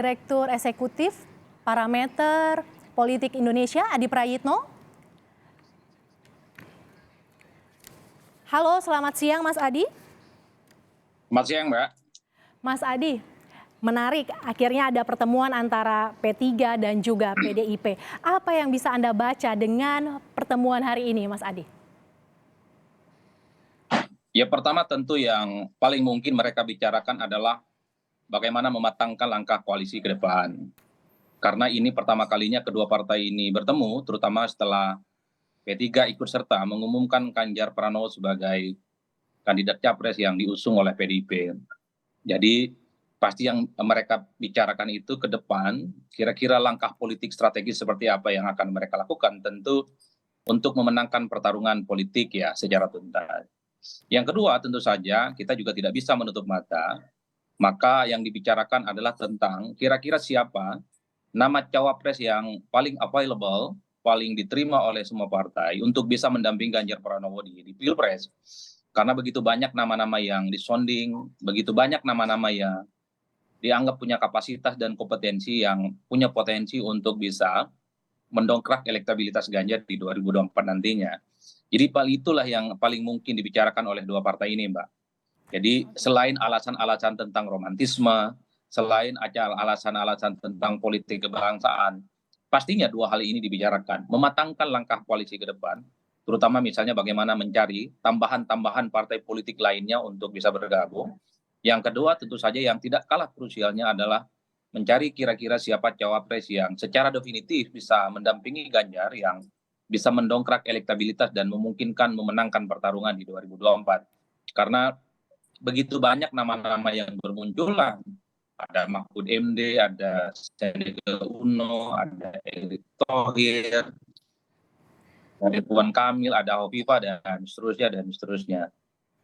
Direktur Eksekutif Parameter Politik Indonesia, Adi Prayitno. Halo, selamat siang Mas Adi. Selamat siang, Mbak. Mas Adi, menarik akhirnya ada pertemuan antara P3 dan juga PDIP. Apa yang bisa Anda baca dengan pertemuan hari ini, Mas Adi? Ya, pertama tentu yang paling mungkin mereka bicarakan adalah bagaimana mematangkan langkah koalisi ke depan. Karena ini pertama kalinya kedua partai ini bertemu, terutama setelah P3 ikut serta mengumumkan Ganjar Pranowo sebagai kandidat capres yang diusung oleh PDIP. Jadi pasti yang mereka bicarakan itu ke depan, kira-kira langkah politik strategis seperti apa yang akan mereka lakukan, tentu untuk memenangkan pertarungan politik ya secara tuntas. Yang kedua tentu saja kita juga tidak bisa menutup mata, maka yang dibicarakan adalah tentang kira-kira siapa nama cawapres yang paling available, paling diterima oleh semua partai untuk bisa mendampingi Ganjar Pranowo di Pilpres. Karena begitu banyak nama-nama yang disonding, begitu banyak nama-nama yang dianggap punya kapasitas dan kompetensi yang punya potensi untuk bisa mendongkrak elektabilitas Ganjar di 2024 nantinya. Jadi itulah yang paling mungkin dibicarakan oleh dua partai ini, Mbak. Jadi selain alasan-alasan tentang romantisme, selain alasan-alasan tentang politik kebangsaan, pastinya dua hal ini dibicarakan. Mematangkan langkah koalisi ke depan, terutama misalnya bagaimana mencari tambahan-tambahan partai politik lainnya untuk bisa bergabung. Yang kedua tentu saja yang tidak kalah krusialnya adalah mencari kira-kira siapa cawapres yang secara definitif bisa mendampingi Ganjar yang bisa mendongkrak elektabilitas dan memungkinkan memenangkan pertarungan di 2024. Karena begitu banyak nama-nama yang bermunculan. Ada Mahfud MD, ada Sandiaga Uno, ada Erick Thohir, ada Ridwan Kamil, ada Hovifah, dan seterusnya, dan seterusnya.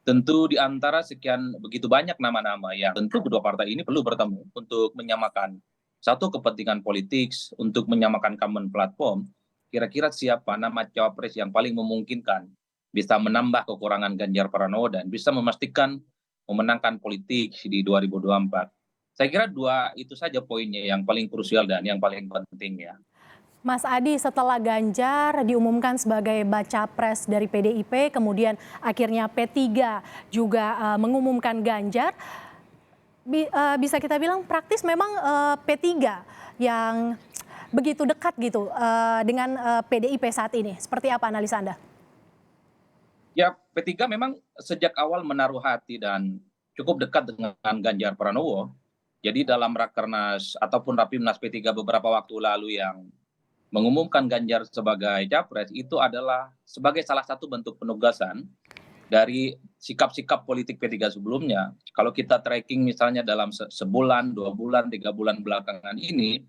Tentu di antara sekian begitu banyak nama-nama yang tentu kedua partai ini perlu bertemu untuk menyamakan satu kepentingan politik, untuk menyamakan common platform, kira-kira siapa nama cawapres yang paling memungkinkan bisa menambah kekurangan Ganjar Pranowo dan bisa memastikan memenangkan politik di 2024. Saya kira dua itu saja poinnya yang paling krusial dan yang paling penting ya. Mas Adi, setelah Ganjar diumumkan sebagai baca pres dari PDIP, kemudian akhirnya P3 juga mengumumkan Ganjar, bisa kita bilang praktis memang P3 yang begitu dekat gitu dengan PDIP saat ini. Seperti apa analisa Anda? Ya, P3 memang sejak awal menaruh hati dan cukup dekat dengan Ganjar Pranowo. Jadi dalam Rakernas ataupun Rapimnas P3 beberapa waktu lalu yang mengumumkan Ganjar sebagai capres itu adalah sebagai salah satu bentuk penugasan dari sikap-sikap politik P3 sebelumnya. Kalau kita tracking misalnya dalam sebulan, 2 bulan, 3 bulan belakangan ini,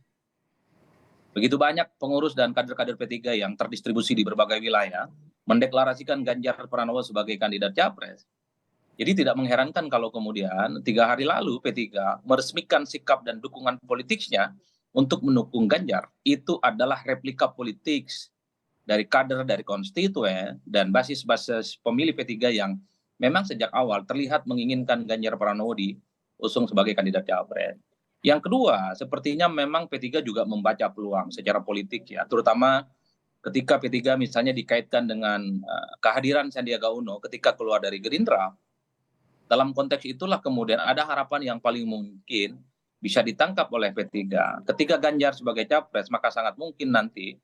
begitu banyak pengurus dan kader-kader P3 yang terdistribusi di berbagai wilayah mendeklarasikan Ganjar Pranowo sebagai kandidat capres. Jadi tidak mengherankan kalau kemudian 3 hari lalu P3 meresmikan sikap dan dukungan politiknya untuk mendukung Ganjar. Itu adalah replika politik dari kader, dari konstituen, dan basis-basis pemilih P3 yang memang sejak awal terlihat menginginkan Ganjar Pranowo diusung sebagai kandidat capres. Yang kedua, sepertinya memang P3 juga membaca peluang secara politik ya, terutama ketika P3 misalnya dikaitkan dengan kehadiran Sandiaga Uno ketika keluar dari Gerindra. Dalam konteks itulah kemudian ada harapan yang paling mungkin bisa ditangkap oleh P3. Ketika Ganjar sebagai capres, maka sangat mungkin nanti